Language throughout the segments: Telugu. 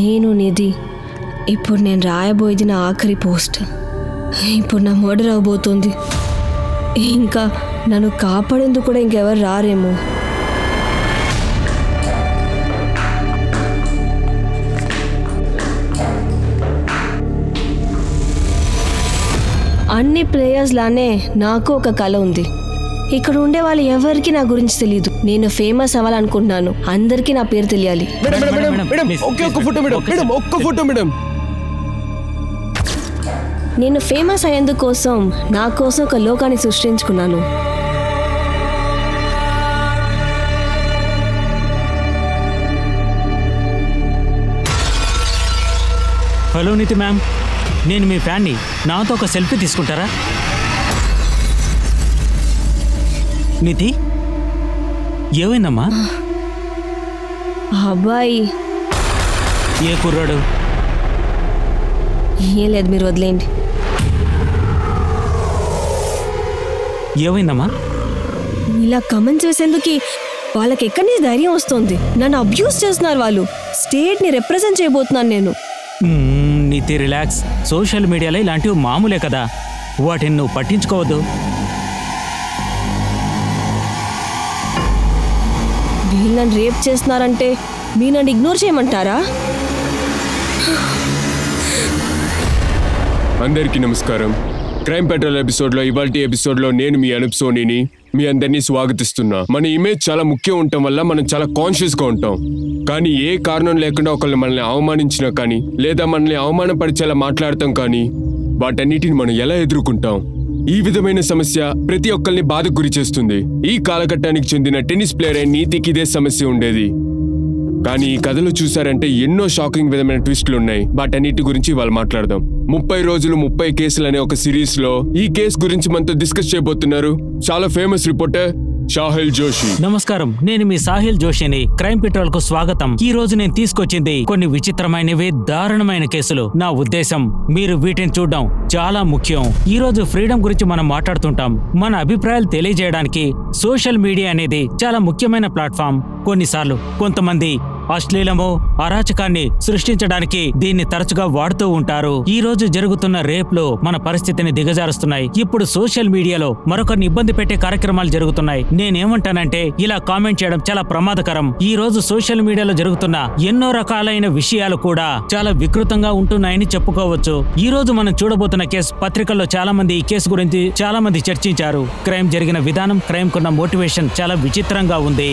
నేను నిధి. ఇప్పుడు నేను రాయబోయేది నా ఆఖరి పోస్ట్. ఇప్పుడు నా మర్డర్ అవబోతుంది. ఇంకా నన్ను కాపాడేందుకు కూడా ఇంకెవరు రారేమో. అన్ని ప్లేయర్స్ లానే నాకు ఒక కళ ఉంది. ఇక్కడ ఉండే వాళ్ళు ఎవరికి నా గురించి తెలియదు. నేను ఫేమస్ అవ్వాలనుకుంటున్నాను. అందరికీ నా పేరు తెలియాలి. నేను ఫేమస్ అయ్యేందుకోసం నా కోసం ఒక లోకాన్ని సృష్టించుకున్నాను. హలో నితి మ్యామ్, నేను మీ ఫ్యాన్ని. నాతో ఒక సెల్ఫీ తీసుకుంటారా? నితి, ఏమైందమ్మా? అబ్బాయి. ఏ కుర్రాడు? ఏం లేదు, మీరు వదిలేండి. ఏమైందమ్మా? ఇలా కమెంట్స్ చేసేందుకు వాళ్ళకి ఎక్కడి నుంచి ధైర్యం వస్తుంది? నన్ను అబ్యూస్ చేస్తున్నారు వాళ్ళు. స్టేట్ని రిప్రజెంట్ చేయబోతున్నాను నేను. నితి రిలాక్స్. సోషల్ మీడియాలో ఇలాంటివి మామూలే కదా, వాటిని నువ్వు పట్టించుకోవద్దు. వీళ్ళు నన్ను రేప్ చేస్తున్నారంటే మీరు నన్ను ఇగ్నోర్ చేయమంటారా? అందరికీ నమస్కారం. క్రైమ్ పెట్రోల్ ఎపిసోడ్లో ఇవాల్టి ఎపిసోడ్లో నేను మీ అనూప్ సోనీని మీ అందరినీ స్వాగతిస్తున్నా. మన ఇమేజ్ చాలా ముఖ్యం ఉండటం వల్ల మనం చాలా కాన్షియస్గా ఉంటాం. కానీ ఏ కారణం లేకుండా ఒకళ్ళు మనల్ని అవమానించినా కానీ లేదా మనల్ని అవమానపరిచేలా మాట్లాడతాం కానీ వాటన్నిటిని మనం ఎలా ఎదుర్కొంటాం? ఈ విధమైన సమస్య ప్రతి ఒక్కరిని బాధకు గురి చేస్తుంది. ఈ కాలఘట్టానికి చెందిన టెన్నిస్ ప్లేయర్ అయిన నీతికి ఇదే సమస్య ఉండేది. కానీ ఈ కథలో చూసారంటే ఎన్నో షాకింగ్ విధమైన ట్విస్టులు ఉన్నాయి. వాటన్నిటి గురించి వాళ్ళు మాట్లాడదాం. 30 రోజులు 30 కేసులు అనే ఒక సిరీస్ లో ఈ కేసు గురించి మనతో డిస్కస్ చేయబోతున్నారు చాలా ఫేమస్ రిపోర్టర్ సాహిల్ జోషి. నమస్కారం, నేను మీ సాహిల్ జోషిని. క్రైమ్ పెట్రోల్ కు స్వాగతం. ఈ రోజు నేను తీసుకొచ్చింది కొన్ని విచిత్రమైనవి, దారుణమైన కేసులు. నా ఉద్దేశం మీరు వీటిని చూడడం చాలా ముఖ్యం. ఈ రోజు ఫ్రీడమ్ గురించి మనం మాట్లాడుతుంటాం. మన అభిప్రాయాలు తెలియజేయడానికి సోషల్ మీడియా అనేది చాలా ముఖ్యమైన ప్లాట్ఫామ్. కొన్నిసార్లు కొంతమంది అశ్లీలము, అరాచకాన్ని సృష్టించడానికి దీన్ని తరచుగా వాడుతూ ఉంటారు. ఈ రోజు జరుగుతున్న రేప్లు మన పరిస్థితిని దిగజారుస్తున్నాయి. ఇప్పుడు సోషల్ మీడియాలో మరొకరిని ఇబ్బంది పెట్టే కార్యక్రమాలు జరుగుతున్నాయి. నేనేమంటానంటే ఇలా కామెంట్ చేయడం చాలా ప్రమాదకరం. ఈ రోజు సోషల్ మీడియాలో జరుగుతున్న ఎన్నో రకాలైన విషయాలు కూడా చాలా వికృతంగా ఉంటున్నాయని చెప్పుకోవచ్చు. ఈ రోజు మనం చూడబోతున్న కేసు పత్రికల్లో చాలా మంది ఈ కేసు గురించి చాలా మంది చర్చించారు. క్రైమ్ జరిగిన విధానం, క్రైమ్ కున్న మోటివేషన్ చాలా విచిత్రంగా ఉంది.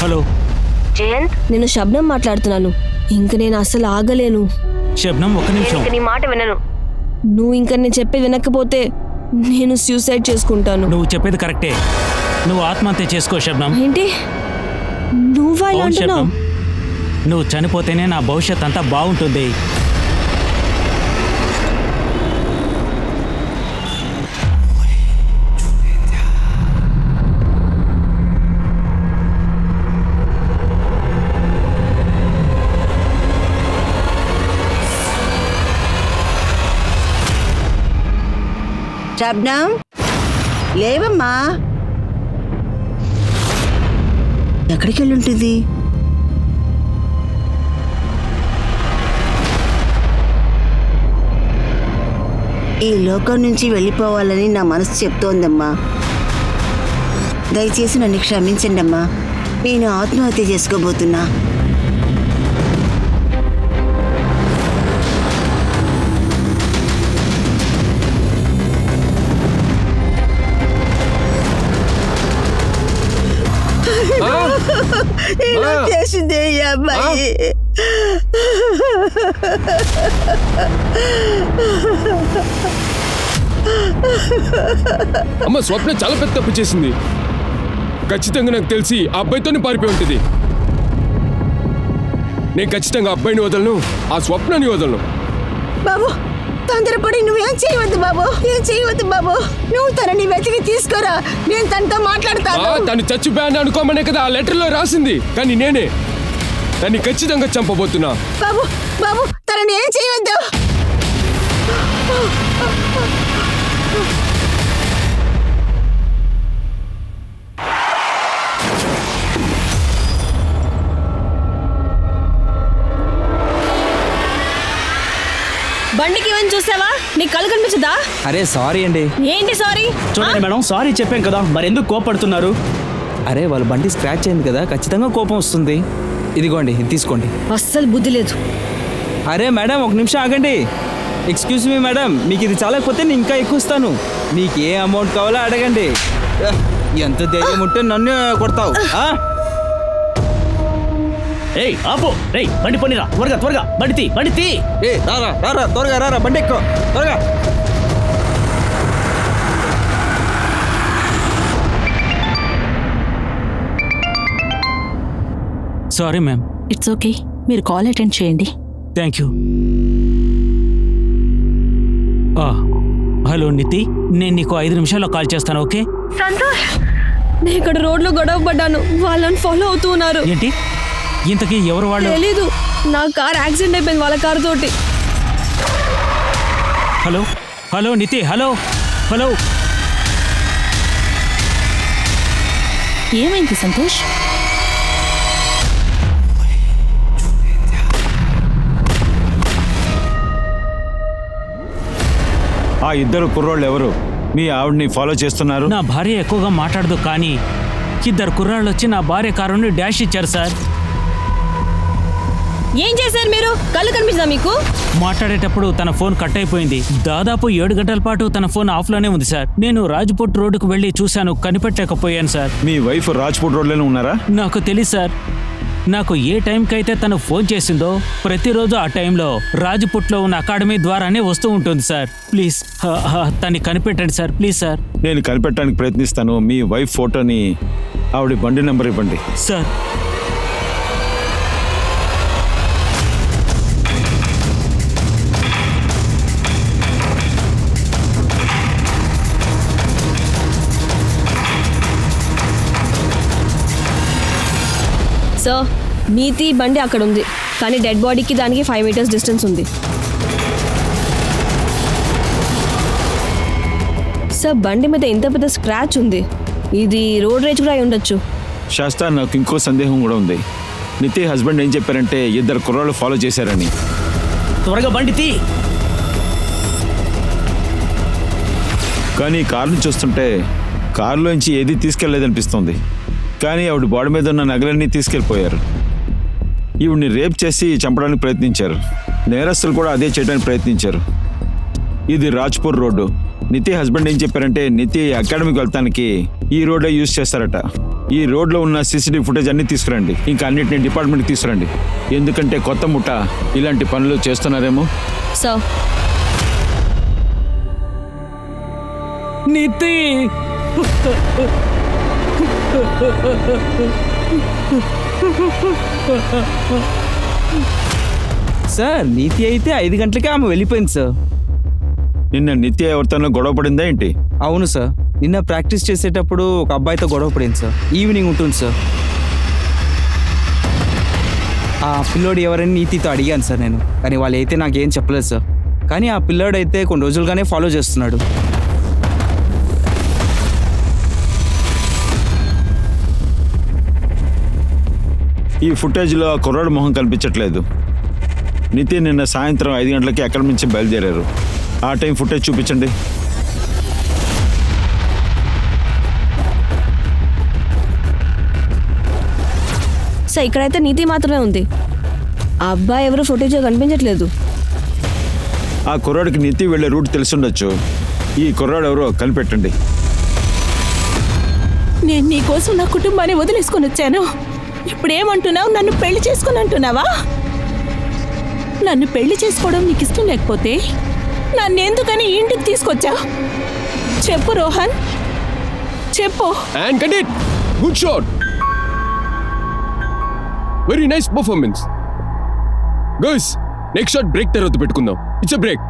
హలో జయంత్, నేను శబ్నం మాట్లాడుతున్నాను. ఇంక నేను అసలు ఆగలేను. శబ్నం, ఒక్క నిమిషం. నీ మాట వినను. నువ్వు ఇంకా నేను చెప్పేది వినకపోతే నేను సూసైడ్ చేసుకుంటాను. నువ్వు చెప్పేది కరెక్టే. నువ్వు ఆత్మహత్య చేసుకో శబ్నం. ఏంటి నువ్వా ఇలా అంటున్నావు? నువ్వు చనిపోతేనే నా భవిష్యత్ అంతా బాగుంటుంది. శబ్నం, లేవమ్మా. ఎక్కడికి వెళ్ళుంటుంది? ఈ లోకం నుంచి వెళ్ళిపోవాలని నా మనసు చెప్తోందమ్మా. దయచేసి నన్ను క్షమించండి అమ్మా. నేను ఆత్మహత్య చేసుకోబోతున్నా. ఇలా చేసిందే ఈ అమ్మాయి. అమ్మ స్వప్న చాలా పెద్ద తప్పు చేసింది. ఖచ్చితంగా నాకు తెలిసి ఆ అబ్బాయితోనే పారిపోయి ఉంటుంది. నేను ఖచ్చితంగా అబ్బాయిని వదలను, ఆ స్వప్నని వదలను. బాబు తొందరపడి నువ్వేం చేయవద్దు బాబు, ఏం చేయవద్దు బాబు. నువ్వు తనని వెతికి తీసుకురా, నేను తనతో మాట్లాడతాను. తను చచ్చిపోయాను అనుకోమనే కదా ఆ లెటర్లో రాసింది, కానీ నేనే తన్ని ఖచ్చితంగా చంపబోతున్నా. బాబు బాబు తనని ఏం చేయవద్దు. బండికి ఏమని చూసావా? నీ కళ్ళు కనిపించదా? అరే సారీ అండి. ఏంటి సారీ? చూడండి మేడం, సారీ చెప్పాం కదా, మరి ఎందుకు కోపడుతున్నారు? అరే వాళ్ళ బండి స్క్రాచ్ అయింది కదా, ఖచ్చితంగా కోపం వస్తుంది. ఇదిగోండి, ఇది తీసుకోండి. అస్సలు బుద్ధి లేదు. అరే మేడం ఒక నిమిషం ఆగండి. ఎక్స్క్యూజ్ మీ మేడం, మీకు ఇది చాలకపోతే నేను ఇంకా ఎక్కువ ఇస్తాను. మీకు ఏ అమౌంట్ కావాలో అడగండి. ఎంత ధైర్యం ఉంటే నన్ను కొడతావు? ఏయ్ ఆపు, రేయ్ బండి పోనిరా, త్వరగా త్వరగా బండి తీ, బండి తీ. ఏ రారా రారా, త్వరగా రారా, బండి ఎక్కువ త్వరగా. Sorry ma'am. ఇట్స్ ఓకే, మీరు కాల్ అటెండ్ చేయండి. Thank you. హలో నితి, నేను నీకు 5 నిమిషాల్లో కాల్ చేస్తాను. ఓకే సంతోష్, నేను ఇక్కడ రోడ్లో గొడవ పడ్డాను, వాళ్ళని ఫాలో అవుతూ ఉన్నారు. ఏంటి? ఇంతకీ ఎవరు వాళ్ళు? తెలీదు, నా కార్ యాక్సిడెంట్ అయిపోయింది వాళ్ళ కారు తోటి. Hello hello NITI, hello hello. ఏమైంది సంతోష్? ఆ ఇద్దరు కుర్రోళ్ళు ఎవరు? మీ ఆవిడ్ని ఫాలో చేస్తున్నారు? నా భార్య ఎక్కువగా మాట్లాడదు, కానీ 2 కుర్రాళ్ళు వచ్చి నా భార్య కారుని డాష్ ఇచ్చారు సార్. ఏం చేశారు మీరు? కళ్ళు కనిపించదా మీకు? మాట్లాడేటప్పుడు తన ఫోన్ కట్ అయిపోయింది. దాదాపు 7 గంటల పాటు తన ఫోన్ ఆఫ్లోనే ఉంది సార్. నేను రాజ్పుట్ రోడ్డుకు వెళ్ళి చూశాను, కనిపెట్టలేకపోయాను సార్. మీ వైఫ్ రాజ్పుట్ రోడ్లోనే ఉన్నారా? నాకు తెలియదు సార్. నాకు ఏ టైంకి అయితే తను ఫోన్ చేసిందో ప్రతిరోజు ఆ టైంలో రాజ్పుట్లో ఉన్న అకాడమీ ద్వారానే వస్తూ ఉంటుంది సార్. ప్లీజ్ తన్ని కనిపెట్టండి సార్, ప్లీజ్ సార్. నేను కనిపెట్టడానికి ప్రయత్నిస్తాను. మీ వైఫ్ ఫోటోని, ఆవిడ బండి నెంబర్ ఇవ్వండి సార్. సో నీతి బండి అక్కడ ఉంది, కానీ డెడ్ బాడీకి దానికి 5 మీటర్స్ డిస్టెన్స్ ఉంది. సార్ బండి మీద ఇంత పెద్ద స్క్రాచ్ ఉంది, ఇది రోడ్ రేజ్ కూడా అయి ఉండొచ్చు. శాస్త్ర, నాకు ఇంకో సందేహం కూడా ఉంది. నితి హస్బెండ్ ఏం చెప్పారంటే 2 కుర్రాళ్ళు ఫాలో చేశారని. త్వరగా బండి తీ. కానీ కారుని చూస్తుంటే కారులోంచి ఏది తీసుకెళ్లేదనిపిస్తుంది. కానీ ఆవిడ బాడీ మీద ఉన్న నగలన్నీ తీసుకెళ్ళిపోయారు. ఈవిడ్ని రేప్ చేసి చంపడానికి ప్రయత్నించారు. నేరస్తులు కూడా అదే చేయడానికి ప్రయత్నించారు. ఇది రాజ్పూర్ రోడ్డు. నితి హస్బెండ్ ఏం చెప్పారంటే నితి అకాడమీకి వెళ్తానికి ఈ రోడ్డే యూజ్ చేస్తారట. ఈ రోడ్లో ఉన్న CCTV ఫుటేజ్ అన్ని తీసుకురండి, ఇంకా అన్నిటిని డిపార్ట్మెంట్కి తీసుకురండి. ఎందుకంటే కొత్త ముఠ ఇలాంటి పనులు చేస్తున్నారేమో. సో నితి సార్ నీతి అయితే 5 గంటలకే ఆమె వెళ్ళిపోయింది సార్. నిన్న నిత్య ఎవరితోనో గొడవ పడిందా ఏంటి? అవును సార్, నిన్న ప్రాక్టీస్ చేసేటప్పుడు ఒక అబ్బాయితో గొడవ పడింది సార్. ఈవినింగ్ ఉంటుంది సార్. ఆ పిల్లోడు ఎవరని నీతితో అడిగాను సార్ నేను, కానీ వాళ్ళు అయితే నాకేం చెప్పలేదు సార్. కానీ ఆ పిల్లోడు అయితే కొన్ని రోజులుగానే ఫాలో చేస్తున్నాడు. ఈ ఫుటేజ్లో ఆ కుర్రాడు మొహం కనిపించట్లేదు. నితిన్ నిన్న సాయంత్రం 5 గంటలకి అక్కడి నుంచి బయలుదేరారు. ఆ టైం ఫుటేజ్ చూపించండి. సో ఇక్కడైతే నీతి మాత్రమే ఉంది, ఆ అబ్బాయి ఎవరు ఫుటేజ్ కనిపించట్లేదు. ఆ కుర్రాడికి నితి వెళ్ళే రూట్ తెలుసుండొచ్చు. ఈ కుర్రాడు ఎవరో కనిపెట్టండి. నేను నీకోసం నా కుటుంబాన్ని వదిలేసుకొని వచ్చాను. ఇప్పుడేమంటున్నావు? నన్ను పెళ్లి చేసుకుని అంటున్నావా? నన్ను పెళ్లి చేసుకోవడం నీకు ఇష్టం లేకపోతే నన్ను ఎందుకని ఇంటికి తీసుకొచ్చా? చెప్పు రోహన్, చెప్పు. And cut it! Good shot! Very nice performance. Guys, next shot break తర్వాత పెట్టుకుందాం. It's a break.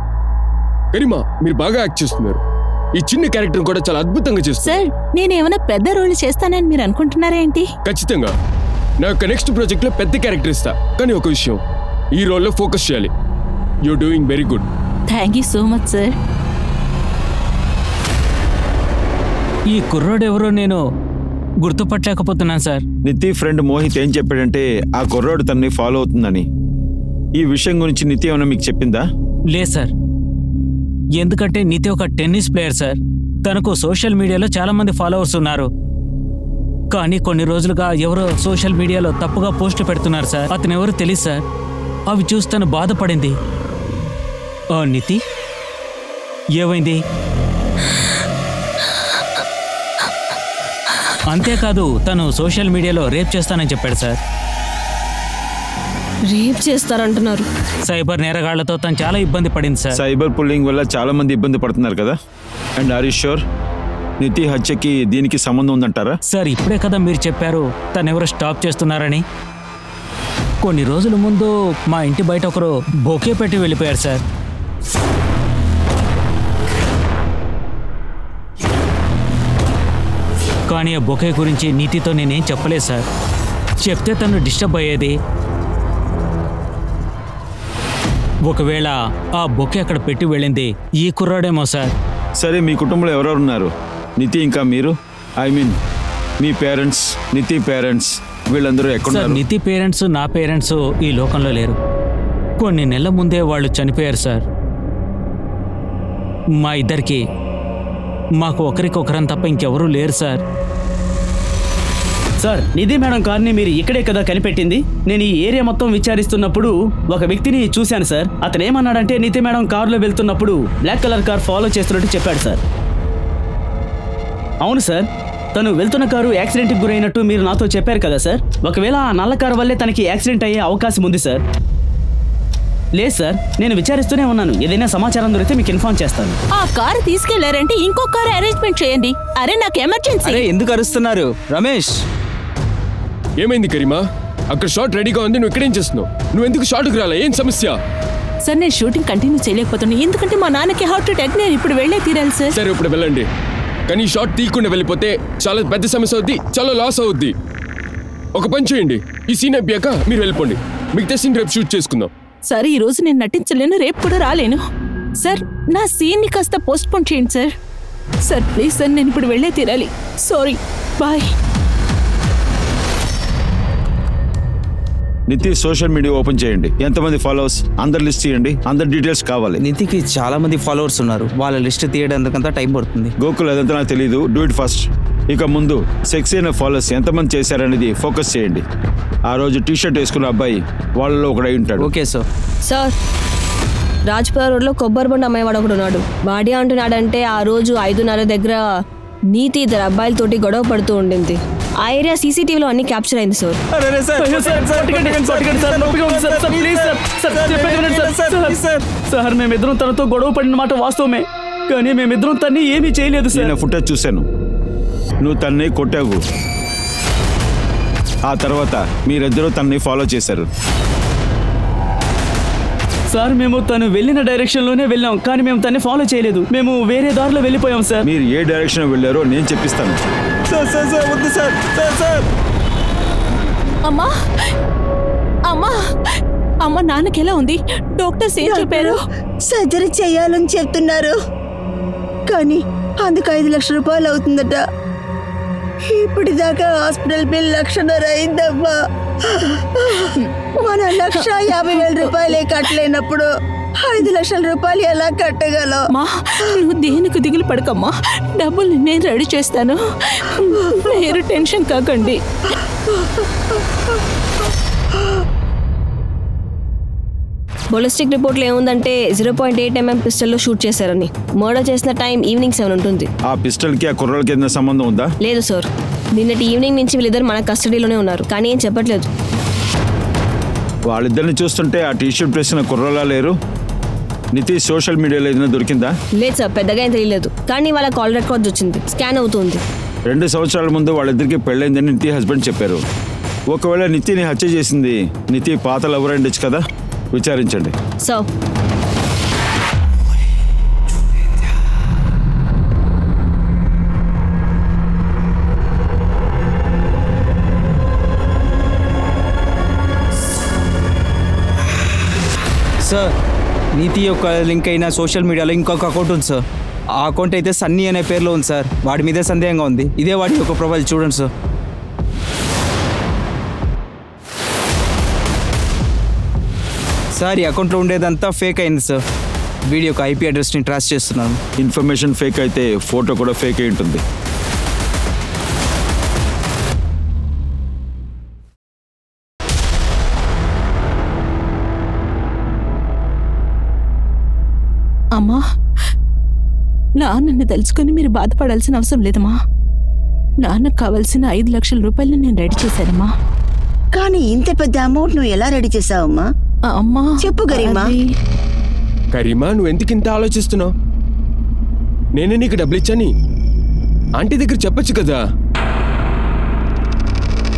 గరిమా, మీరు బాగా యాక్ట్ చేస్తున్నారు. ఈ చిన్న క్యారెక్టర్ కూడా చాలా అద్భుతంగా చేస్తున్నారు. సార్, నేనేమైనా పెద్ద రోల్ చేస్తానని మీరు అనుకుంటున్నారా ఏంటి? ఖచ్చితంగా. నా యొక్క నెక్స్ట్ ప్రాజెక్ట్ లో పెద్ద క్యారెక్టర్ ఇస్తా. కానీ ఒక విషయం, ఈ రోల్లో ఫోకస్ చేయాలి. You're doing very good. Thank you so much sir. ఈ కుర్రోడెవరో నేను గుర్తుపట్టలేకపోతున్నాను సార్. నితి ఫ్రెండ్ మోహిత్ ఏం చెప్పాడంటే ఆ కుర్రోడు తనని ఫాలో అవుతుందని. ఈ విషయం గురించి నితి ఏమైనా మీకు చెప్పిందా? లేదు సార్. ఎందుకంటే నితి ఒక టెన్నిస్ ప్లేయర్ సార్. తనకు సోషల్ మీడియాలో చాలా మంది ఫాలోవర్స్ ఉన్నారు. కానీ కొన్ని రోజులుగా ఎవరో సోషల్ మీడియాలో తప్పుగా పోస్టులు పెడుతున్నారు సార్. అతను ఎవరో తెలియదు సార్. అవి చూసి తను బాధపడింది. నితి, ఏమైంది? అంతేకాదు, తను సోషల్ మీడియాలో రేప్ చేస్తానని చెప్పాడు సార్. రేప్ చేస్తారంటున్నారు. సైబర్ నేరగాళ్లతో తను చాలా ఇబ్బంది పడింది సార్. సైబర్ పుల్లింగ్ వల్ల చాలా మంది ఇబ్బంది పడుతున్నారు కదా. And are you sure NITI హత్యకి దీనికి సంబంధం ఉందంటారా? సార్, ఇప్పుడే కదా మీరు చెప్పారు తనెవరో స్టాప్ చేస్తున్నారని. కొన్ని రోజుల ముందు మా ఇంటి బయట ఒకరు బొకే పెట్టి వెళ్ళిపోయారు సార్. కానీ ఆ బొకే గురించి నీతితో నేనేం చెప్పలేదు సార్. చెప్తే తను డిస్టర్బ్ అయ్యేది. ఒకవేళ ఆ బొకే అక్కడ పెట్టి వెళ్ళింది ఈ కుర్రాడేమో సార్. సరే, మీ కుటుంబంలో ఎవరెవరు ఉన్నారు? నితి ఇంకా మీరు, I mean me parents, NITI parents, వీళ్ళందరూ ఎక్కడ? నితి పేరెంట్స్, నా పేరెంట్స్ ఈ లోకంలో లేరు. కొన్ని నెలల ముందే వాళ్ళు చనిపోయారు సార్. మా ఇద్దరికి, మాకు ఒకరికొకరం తప్ప ఇంకెవరూ లేరు సార్. సార్, నిధి మేడం కార్ని మీరు ఇక్కడే కదా కనిపెట్టింది. నేను ఈ ఏరియా మొత్తం విచారిస్తున్నప్పుడు ఒక వ్యక్తిని చూశాను సార్. అతను ఏమన్నాడంటే నిధి మేడం కారులో వెళ్తున్నప్పుడు బ్లాక్ కలర్ కార్ ఫాలో చేస్తున్నట్టు చెప్పాడు సార్. అవును సార్, తను వెళ్తున్న కారు యాక్సిడెంట్కి గురైనట్టు మీరు నాతో చెప్పారు కదా సార్. ఒకవేళ ఆ నల్ల కారు వల్లే తనకి యాక్సిడెంట్ అయ్యే అవకాశం ఉంది సార్. లేదు సార్, నేను విచారిస్తూనే ఉన్నాను. ఏదైనా సమాచారం దొరికితే మీకు ఇన్ఫార్మ్ చేస్తాను. ఆ కారు తీసుకెళ్లారంటే ఇంకో కారు అరేంజ్మెంట్ చేయండి. అరే, నాకు ఎమర్జెన్సీ. అరే, ఎందుకు అరుస్తున్నారు? రమేష్, ఏమైంది కరీమా? అక్కడ షాట్ రెడీగా ఉంది, నువ్వు ఇక్కడేం చేస్తున్నావు? నువ్వు ఎందుకు షాట్కి రాలా? ఏం సమస్య? సార్, నేను షూటింగ్ కంటిన్యూ చేయలేకపోతున్నాను. ఎందుకంటే మా నాన్నకి హార్ట్ అటాక్. నేను ఇప్పుడు వెళ్ళే తీరాలి సార్. సరే, ఇప్పుడు వెళ్ళండి. కానీ షాట్ తీయకుండా వెళ్ళిపోతే చాలా పెద్ద సమస్య అవుద్ది, చాలా లాస్ అవుద్ది. ఒక పని చేయండి, ఈ సీన్ అయిపోయాక మీరు వెళ్ళిపోండి. మిగతా సీన్ రేపు షూట్ చేసుకుందాం. సార్, ఈ రోజు నేను నటించలేను, రేపు కూడా రాలేను. సార్, నా సీన్ని కాస్త పోస్ట్ పోన్ చేయండి సార్. సార్, ప్లీజ్ సార్, నేను ఇప్పుడు వెళ్ళే తీరాలి. Sorry, bye. Niti social media open చేయండి. ఎంతమంది ఫాలోవర్స్ అందరి లిస్ట్ తీయండి. అందరి డీటెయిల్స్ కావాలి. నితికి చాలా మంది ఫాలోవర్స్ ఉన్నారు. వాళ్ళ లిస్ట్ తీయడానికంతా టైం పడుతుంది. గోకుల్, అదంతా నాకు తెలియదు. Do it first. ఇక ముందు సెక్సీ అయిన ఫాలోవర్స్ ఎంతమంది చేశారనేది ఫోకస్ చేయండి. ఆ రోజు టీషర్ట్ వేసుకున్న అబ్బాయి వాళ్ళలో ఒకడై ఉంటాడు. Okay sir. సార్, రాజ్పురా రోడ్లో కొబ్బరి బండి అమ్మాయివాడు ఒకడు ఉన్నాడు. వాడి అంటున్నాడంటే ఆ రోజు 5:30 దగ్గర నీతి ఇద్దరు అబ్బాయిలతోటి గొడవ పడుతూ ఉండింది. ఆ ఏరియా సీసీటీవీలో అన్ని క్యాప్చర్ అయింది సార్. సార్, మేమిద్దరం తనతో గొడవ పడిన మాట వాస్తవమే, కానీ మేమిద్దరం తన్ని ఏమీ చేయలేదు సార్. నేను ఫుటేజ్ చూశాను. నువ్వు తన్ని కొట్టావు. ఆ తర్వాత మీరిద్దరూ తన్ని ఫాలో చేశారు. సార్, మేము తను వెళ్ళిన డైరెక్షన్లోనే వెళ్ళాం, కానీ మేము తన్ని ఫాలో చేయలేదు. మేము వేరే దారిలో వెళ్ళిపోయాం సార్. మీరు ఏ డైరెక్షన్ వెళ్ళారో నేను చెప్పిస్తాను. వద్దు సార్. అమ్మా, అమ్మా, అమ్మ, నాన్నకి ఎలా ఉంది? డాక్టర్స్ ఏం చెప్పారు? సర్జరీ చేయాలని చెప్తున్నారు, కానీ అందుకు 5 లక్షల రూపాయలు అవుతుందట. ఇప్పటిదాకా హాస్పిటల్ బిల్ 1,50,000 అయిందమ్మా. మన 1,50,000 రూపాయలే కట్టలేనప్పుడు 5 లక్షల రూపాయలు ఎలా కట్టగలవు? అమ్మా, నువ్వు దేనికి దిగులు పడకమ్మా. డబ్బులు నేను రెడీ చేస్తాను. మీరు టెన్షన్ కాకండి. బొలిస్టిక్ రిపోర్ట్లో ఏముందంటే 0.8 mm పిస్టల్లో షూట్ చేశారని. మర్డర్ చేసిన టైం ఈవినింగ్ 7 ఉంటుంది. ఆ పిస్టల్కి ఆ కుర్రలకి ఏదైనా సంబంధం ఉందా? లేదు సార్, నిన్నటి ఈవినింగ్ నుంచి వీళ్ళిద్దరు మన కస్టడీలోనే ఉన్నారు, కానీ ఏం చెప్పట్లేదు. వాళ్ళిద్దరిని చూస్తుంటే ఆ టీషర్ట్ వేసిన కుర్రలా లేరు. నితి సోషల్ మీడియాలో ఏదైనా దొరికిందా? లేదు సార్, పెద్దగా ఏం తెలియలేదు. కానీ వాళ్ళ కాల్ రికార్డ్స్ వచ్చింది, స్కాన్ అవుతుంది. 2 సంవత్సరాల ముందు వాళ్ళిద్దరికి పెళ్ళైందని నితి హస్బెండ్ చెప్పారు. ఒకవేళ నితిని హత్య చేసింది నితి పాత లవర్ ఉండొచ్చు కదా, విచారించండి. సార్, సార్, నీతి యొక్క లింక్ అయిన సోషల్ మీడియాలో ఇంకొక అకౌంట్ ఉంది సార్. ఆ అకౌంట్ అయితే సన్నీ అనే పేరులో ఉంది సార్. వాడి మీదే సందేహంగా ఉంది. ఇదే వాడి యొక్క ప్రొఫైల్ చూడండి సార్. సార్, ఈ అకౌంట్లో ఉండేదంతా ఫేక్ అయింది సార్. వీడి యొక్క ఐపీ అడ్రస్ని ట్రాస్ చేస్తున్నాను. ఇన్ఫర్మేషన్ ఫేక్ అయితే ఫోటో కూడా ఫేక్ అయి ఉంటుంది. అమ్మా, నాన్నని తెలుసుకొని మీరు బాధపడాల్సిన అవసరం లేదమ్మా. నాన్నకు కావాల్సిన 5 లక్షల రూపాయలు నేను రెడీ చేశానమ్మా. కానీ ఇంత పెద్ద అమౌంట్ నువ్వు ఎలా రెడీ చేసావమ్మా? అమ్మా చెప్పు గరిమా. కరీమా, నువ్వు ఎందుకు ఇంత ఆలోచిస్తున్నావు? నేనే నీకు డబ్బులు ఇచ్చాని ఆంటీ దగ్గర చెప్పొచ్చు కదా.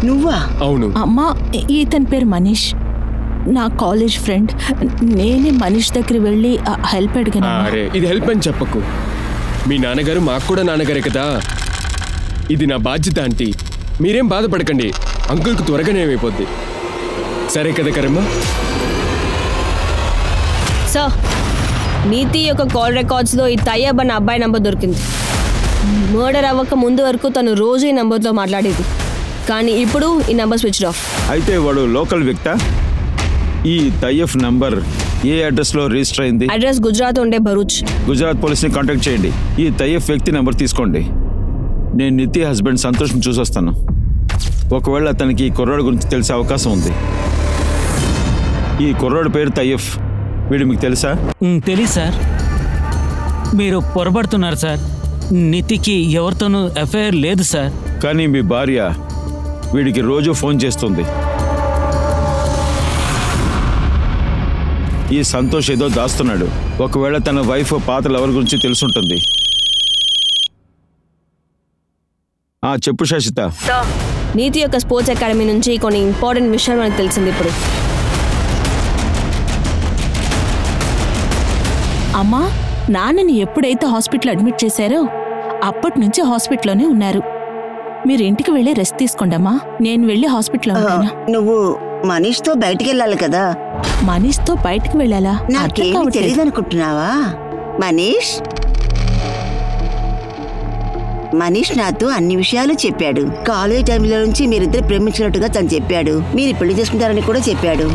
నువ్వా? అవును. అమ్మా, ఇతని పేరు మనీష్, నా కాలేజ్ ఫ్రెండ్. నేనే మనీష్ దగ్గర వెళ్ళి హెల్ప్ అడిగాను. అరే, ఇది హెల్ప్ అని చెప్పకు. మీ నాన్నగారు మాకు కూడా నాన్నగారే కదా. ఇది నా బాధ్యత ఆంటీ. మీరేం బాధపడకండి, అంకుల్కి త్వరగానే ఏమైపోద్ది. సరే కదా కరీమా? సార్, నీతి యొక్క కాల్ రికార్డ్స్లో ఈ తయ్యబ్ అన్న అబ్బాయి నంబర్ దొరికింది. మర్డర్ అవ్వక ముందు వరకు తను రోజు ఈ నంబర్తో మాట్లాడేది, కానీ ఇప్పుడు ఈ నంబర్ స్విచ్ ఆఫ్. అయితే వాడు లోకల్ వ్యక్తా? ఈ తయ్యఫ్ నంబర్ ఏ అడ్రస్లో రిజిస్టర్ అయింది? అడ్రస్ గుజరాత్ ఉండే భరూచ్. గుజరాత్ పోలీస్ని కాంటాక్ట్ చేయండి. ఈ తయ్యఫ్ వ్యక్తి నెంబర్ తీసుకోండి. నేను నితి హస్బెండ్ సంతోష్ని చూసొస్తాను. ఒకవేళ అతనికి ఈ కుర్రాడు గురించి తెలిసే అవకాశం ఉంది. ఈ కుర్రాడు పేరు తయ్యఫ్. వీడు మీకు తెలుసా? తెలీదు సార్. మీరు పొరపడుతున్నారు సార్. నితికి ఎవరితోనూ ఎఫ్ఐఆర్ లేదు సార్. కానీ మీ భార్య వీడికి రోజు ఫోన్ చేస్తుంది. ఈ సంతోష్ ఏదో దాస్తున్నాడు. ఒకవేళ తన వైఫ్ పాత లవర్ గురించి తెలుసుంటుంది. చెప్పు శాశ్వత. నీతి యొక్క స్పోర్ట్స్ అకాడమీ నుంచి కొన్ని ఇంపార్టెంట్ విషయాలు మనకు తెలిసింది ఇప్పుడు. అమ్మా, నాన్నని ఎప్పుడైతే హాస్పిటల్ అడ్మిట్ చేశారో అప్పటి నుంచి హాస్పిటల్లోనే ఉన్నారు. మీరు ఇంటికి వెళ్ళి రెస్ట్ తీసుకోండమ్మా. నేను వెళ్ళి హాస్పిటల్లో ఉంటాను. నువ్వు మనీష్తో బయటికి వెళ్ళాలి కదా. మనీష్తో బయటికి వెళ్ళాలా? నాకేమి తెలియదు అనుకుంటున్నావా? మనీష్ నాతో అన్ని విషయాలు చెప్పాడు. కాలేజ్ టైంలో నుంచి మీరిద్దరు ప్రేమించినట్టుగా తను చెప్పాడు. మీరు పెళ్లి చేసుకుంటారని కూడా చెప్పాడు.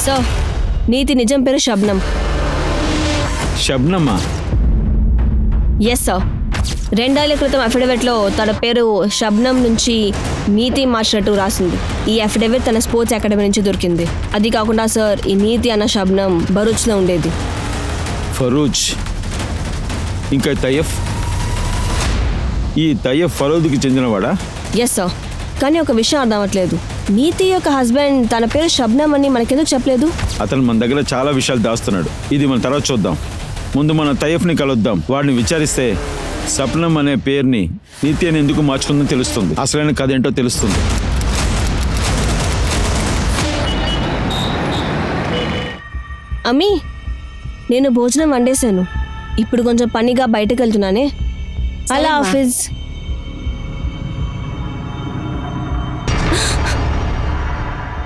సో నీతి నిజం పేరు షబ్నం. షబ్నమ్మా? Yes sir. 2 ఏళ్ల క్రితం అఫిడవిట్లో తన పేరు షబ్నం నుంచి నీతి మార్చినట్టు రాసింది. ఈ అఫిడవిట్ తన స్పోర్ట్స్ అకాడమీ నుంచి దొరికింది. అది కాకుండా సార్, ఈ నీతి అన్న షబ్నం భరూచ్లో ఉండేది. ఫరూజ్. ఇంకా తయ్యఫ్? ఈ తయ్యఫ్ ఫరూద్కి చెందినవాడా? Yes sir. కానీ ఒక విషయం అర్థం అవ్వట్లేదు. నీతి యొక్క హస్బెండ్ తన పేరు షబ్నం అని మనకెందుకు చెప్పలేదు? అతను మన దగ్గర చాలా విషయాలు దాస్తున్నాడు. ఇది మన తర్వాత చూద్దాం. ముందు మన తయ్యఫ్ని కలుద్దాం. వాడిని విచారిస్తే సప్నం అనే పేరుని నీతి అని ఎందుకు మార్చుకుందని తెలుస్తుంది. అసలైన కథ ఏంటో తెలుస్తుంది. అమ్మీ, నేను భోజనం వండేశాను. ఇప్పుడు కొంచెం పనిగా బయటకు వెళ్తున్నానే. అలా ఆఫీస్.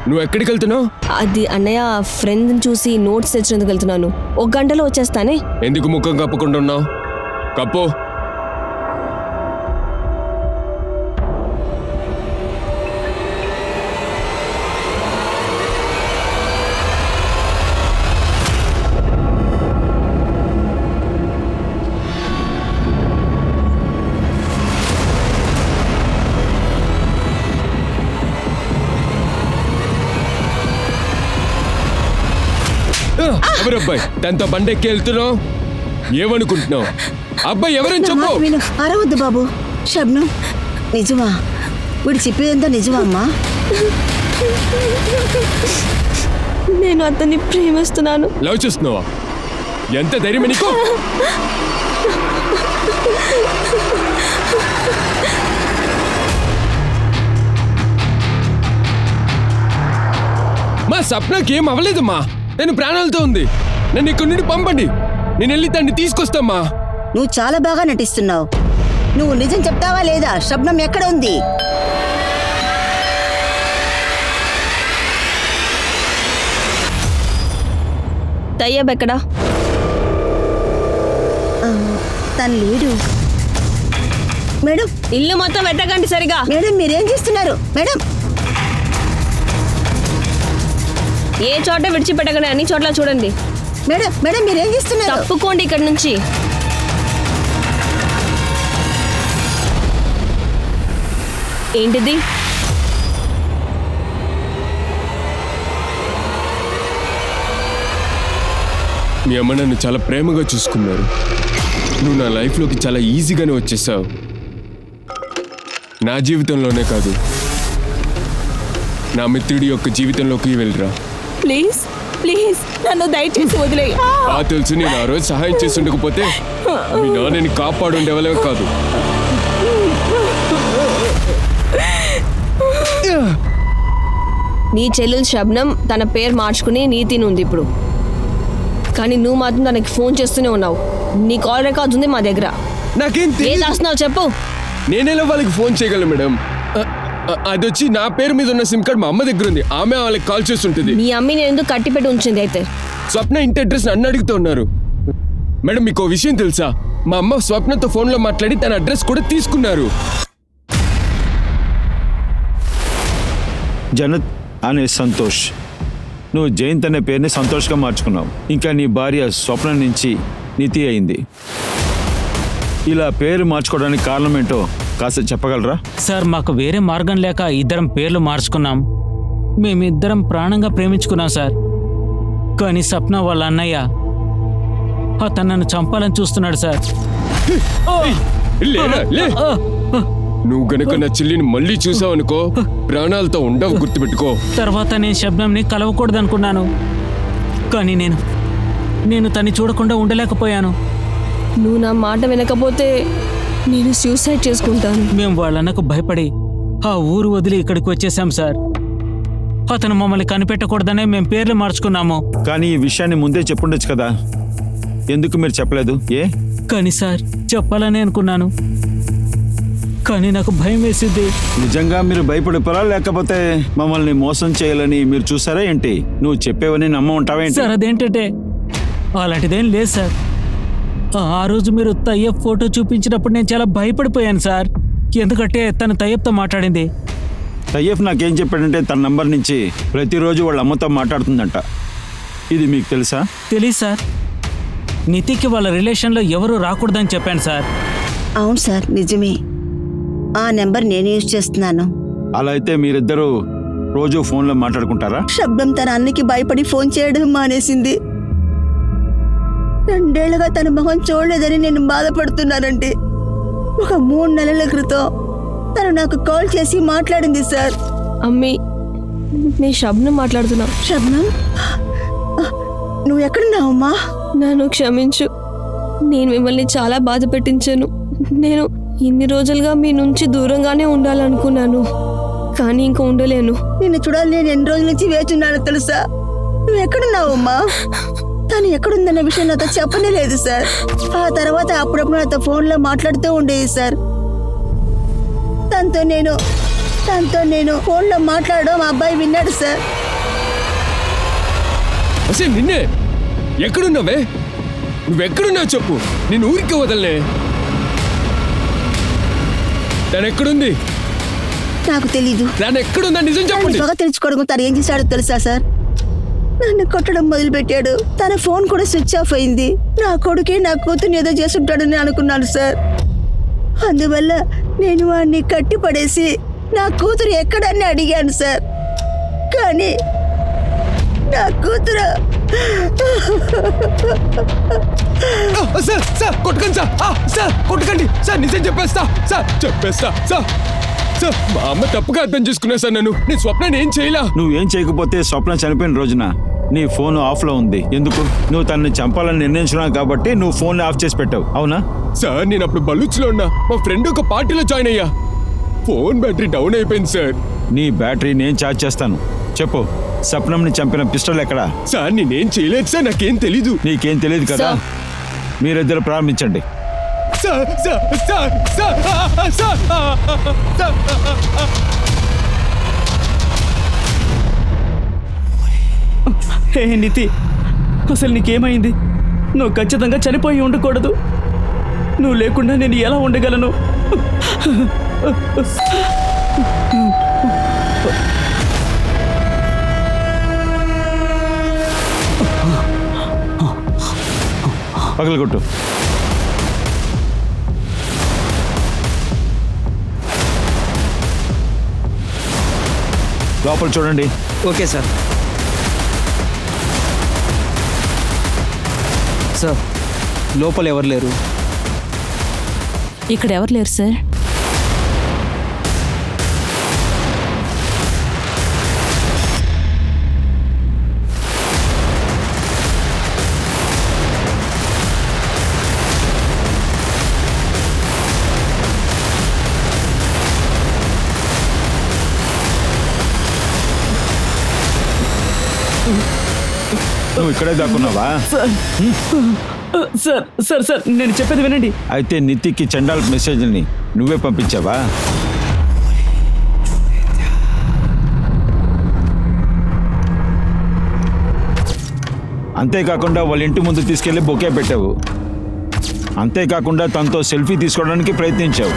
నువ్వు ఎక్కడికి వెళ్తున్నావు? అది అన్నయ్య ఫ్రెండ్ చూసి నోట్స్ తెచ్చినందుకు వెళ్తున్నాను. 1 గంటలో వచ్చేస్తానే. ఎందుకు ముఖం కప్పుకుండా ఉన్నావు? కప్పు. ఎవరబ్బాయి దాంతో బండెక్కి వెళ్తున్నావు? ఏమనుకుంటున్నావు? అబ్బాయి ఎవరని చెప్పు. అరవద్దు బాబు. షబ్నం, నిజమా? వీడు చెప్పేదంతా నిజమా అమ్మా? నేను అతన్ని ప్రేమిస్తున్నాను. లవ్ చేస్తున్నావా? ఎంత ధైర్యం నీకు? మా సప్నకి ఏం అవ్వలేదమ్మా. నేను ప్రాణాలతో ఉంది. నన్ను ఇక్కడి నుండి పంపండి. నేను వెళ్ళి తన్ని తీసుకొస్తామ్మా. నువ్వు చాలా బాగా నటిస్తున్నావు. నువ్వు నిజం చెప్తావా లేదా? శబ్నం ఎక్కడ ఉంది? తయ్యబ్ ఎక్కడా? తను లేడు. మేడం, ఇల్లు మొత్తం వెతకండి సరిగా. మేడం మీరేం చేస్తున్నారు? మేడం, ఏ చోట విడిచిపెట్టకండి, అన్ని చోట్ల చూడండి. మేడం, మేడం మీరేం చేస్తున్నారు? తప్పుకోండి ఇక్కడి నుంచి. ఏంటిది? మీ అమ్మ నన్ను చాలా ప్రేమగా చూసుకున్నారు. నువ్వు నా లైఫ్లోకి చాలా ఈజీగానే వచ్చేసావు. నా జీవితంలోనే కాదు, నా మిత్రుడి యొక్క జీవితంలోకి వెళ్ళరా. ప్లీజ్ ప్లీజ్ నన్ను దయచేసి వదిలేయి. తెలుసు, నేను ఆ రోజు సహాయం చేసి ఉండకపోతే మీ నాన్నని కాపాడుండేవాళ్ళే కాదు. నీ చెల్లెలు శబ్నం తన పేరు మార్చుకుని నీతిని ఉంది ఇప్పుడు. కానీ నువ్వు మాత్రం తనకి ఫోన్ చేస్తూనే ఉన్నావు. నీ కాల్ రికార్డ్స్ ఉంది మా దగ్గర. నాకేం ఏం చేస్తున్నావు చెప్పు. నేనేలా వాళ్ళకి ఫోన్ చేయగలను మేడం? అది వచ్చి నా పేరు మీద ఉన్న సిమ్ కార్డ్ మా అమ్మ దగ్గర ఉంది. ఆమె వాళ్ళకి కాల్ చేస్తుంటుంది. మీ అమ్మ నేను ఎందుకు కట్టిపెట్టి ఉంచింది? అయితే స్వప్న ఇంటి అడ్రస్ నన్ను అడుగుతూ ఉన్నారు. మేడం మీకు విషయం తెలుసా? మా అమ్మ స్వప్నతో ఫోన్లో మాట్లాడి తన అడ్రస్ కూడా తీసుకున్నారు. జనత్ అనే సంతోష్, నువ్వు జయంత్ అనే పేరుని సంతోష్గా మార్చుకున్నావు. ఇంకా నీ భార్య స్వప్న నుంచి నీతి అయింది. ఇలా పేరు మార్చుకోవడానికి కారణం ఏంటో కాస్త చెప్పగలరా? సార్, మాకు వేరే మార్గం లేక ఇద్దరం పేర్లు మార్చుకున్నాం. మేమిద్దరం ప్రాణంగా ప్రేమించుకున్నాం సార్. కానీ సప్న వాళ్ళ అన్నయ్య అతను నన్ను చంపాలని చూస్తున్నాడు సార్. నువ్వు గనుక నా చెల్లిని మళ్ళీ చూసావనుకో, ప్రాణాలతో ఉండవు, గుర్తుపెట్టుకో. తర్వాత నేను శబ్నంని కలవకూడదనుకున్నాను. కానీ నేను తన్ని చూడకుండా ఉండలేకపోయాను. నువ్వు నా మాట వినకపోతే నేను సూసైడ్ చేసుకుంటాను. మేము వాళ్ళన్నకు భయపడి ఆ ఊరు వదిలి ఇక్కడికి వచ్చేసాం సార్. అతను మమ్మల్ని కనిపెట్టకూడదనే మేము పేర్లు మార్చుకున్నాము. కానీ ఈ విషయాన్ని ముందే చెప్పుండొచ్చు కదా, ఎందుకు మీరు చెప్పలేదు? కానీ సార్, చెప్పాలని అనుకున్నాను, కానీ నాకు భయం వేసింది. నిజంగా మీరు భయపడిపోరా, లేకపోతే మమ్మల్ని మోసం చేయాలని మీరు చూసారా ఏంటి? నువ్వు చెప్పేవని నమ్మ ఉంటావేంటి? సార్, అదేంటంటే అలాంటిదేం లేదు సార్. ఆ రోజు మీరు తయ్యబ్ ఫోటో చూపించినప్పుడు నేను చాలా భయపడిపోయాను సార్. ఎందుకంటే తను తయ్యబ్తో మాట్లాడింది. తయ్యబ్ నాకేం చెప్పాడంటే తన నంబర్ నుంచి ప్రతిరోజు వాళ్ళ అమ్మతో మాట్లాడుతుందంట. ఇది మీకు తెలుసా? తెలీదు సార్. నితికి వాళ్ళ రిలేషన్లో ఎవరు రాకూడదని చెప్పాను సార్. అవును సార్, నిజమే. ఆ నెంబర్ నేను యూజ్ చేస్తున్నాను. అలా అయితే మీరిద్దరూ రోజు ఫోన్లో మాట్లాడుకుంటారా? శబ్దం తన అన్నకి భయపడి ఫోన్ చేయడం మానేసింది. 2 ఏళ్లుగా తన మొహం చూడలేదని నేను బాధపడుతున్నానంటే, ఒక 3 నెలల క్రితం తను నాకు కాల్ చేసి మాట్లాడింది సార్. అమ్మి, నేను శబ్నం మాట్లాడుతున్నా. శబ్నం, నువ్వు ఎక్కడున్నావమ్మా? నన్ను క్షమించు. నేను మిమ్మల్ని చాలా బాధ పెట్టించాను. నేను ఇన్ని రోజులుగా మీ నుంచి దూరంగానే ఉండాలనుకున్నాను, కానీ ఇంకా ఉండలేను. నిన్ను చూడాలి నేను ఎన్ని రోజుల నుంచి వేచున్నాను తెలుసా? నువ్వు ఎక్కడున్నావమ్మా? తను ఎక్కడుందన్న విషయం నాతో చెప్పనే లేదు సార్. ఆ తర్వాత అప్పుడప్పుడు నాతో ఫోన్లో మాట్లాడుతూ ఉండేది సార్. తనతో నేను ఫోన్లో మాట్లాడడం మా అబ్బాయి విన్నాడు సార్. అసలు నిన్నే ఎక్కడున్నావే? నువ్వెక్కడున్నావు చెప్పు, నేను ఊరికి వదలనే. తను ఎక్కడుంది? నాకు తెలీదు. తను ఎక్కడుందా నిజం చెప్పండి. బాగా తెలుసుకోవడం తను ఏం చేశాడో తెలుసా సార్? నన్ను కొట్టడం మొదలు పెట్టాడు. తన ఫోన్ కూడా స్విచ్ ఆఫ్ అయింది. నా కొడుకే నా కూతుర్ని ఏదో చేసుంటాడని అనుకున్నాను సార్. అందువల్ల నేను వాడిని కట్టి పడేసి నా కూతురు ఎక్కడని అడిగాను సార్. కానీ నా కూతురు సార్ కొట్టకండి సార్ కొట్టకండి సార్, నిజం చెప్పేస్తా సార్. మా అమ్మ తప్పుగా అర్థం చేసుకున్నా సార్. నేను స్వప్నాన్ని ఏం చేయలా. నువ్వేం చేయకపోతే స్వప్న చనిపోయిన రోజున నీ ఫోన్ ఆఫ్లో ఉంది. ఎందుకు? నువ్వు తనని చంపాలని నిర్ణయించున్నావు కాబట్టి నువ్వు ఫోన్ ఆఫ్ చేసి పెట్టావు, అవునా? సార్ నేను అప్పుడు బలూచ్లో ఉన్నా, మా ఫ్రెండ్ ఒక పార్టీలో జాయిన్ అయ్యా. ఫోన్ బ్యాటరీ డౌన్ అయిపోయింది సార్. నీ బ్యాటరీ నేను ఛార్జ్ చేస్తాను. చెప్పు, సప్నంని చంపిన పిస్టల్ ఎక్కడా? సార్ నేనేం చేయలేదు సార్, నాకేం తెలీదు. నీకేం తెలియదు కదా? మీరిద్దరు ప్రారంభించండి. Sir sir sir sir sir sir hey Niti, అసలు నీకేమైంది? నువ్వు ఖచ్చితంగా చనిపోయి ఉండకూడదు. నువ్వు లేకుండా నేను ఎలా ఉండగలను? పగలగొట్టు. లోపల చూడండి. Okay sir. సార్ లోపల ఎవరు లేరు. ఇక్కడ ఎవరు లేరు సార్. నువ్వు ఇక్కడే దాక్కున్నావా? సార్ సార్ సార్ నేను చెప్పేది వినండి. అయితే నితికి చండాల్ మెసేజ్ని నువ్వే పంపించావా? అంతేకాకుండా వాళ్ళ ఇంటి ముందు తీసుకెళ్లి బొకే పెట్టావు. అంతేకాకుండా తనతో సెల్ఫీ తీసుకోవడానికి ప్రయత్నించావు.